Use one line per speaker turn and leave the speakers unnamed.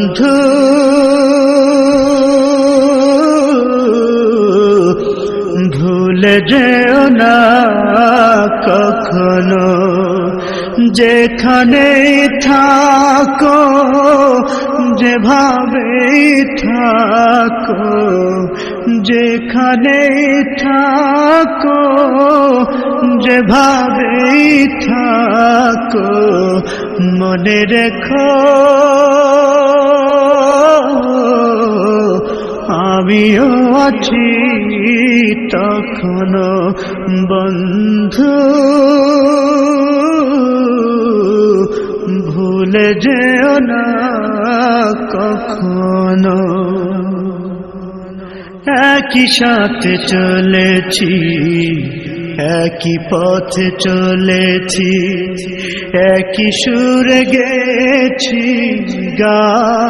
বন্ধু ভুলে যেও না কখনো, যেখানে থাকো যেভাবে থাকো, যেখানে থাকো যেভাবে থাকো, মনে রেখো আমিও আছি তখনো। বন্ধু ভুলে যেও না কখনো। একই সাথে চলেছি, একই পথে চলেছি, একই সুরে গেছি গা।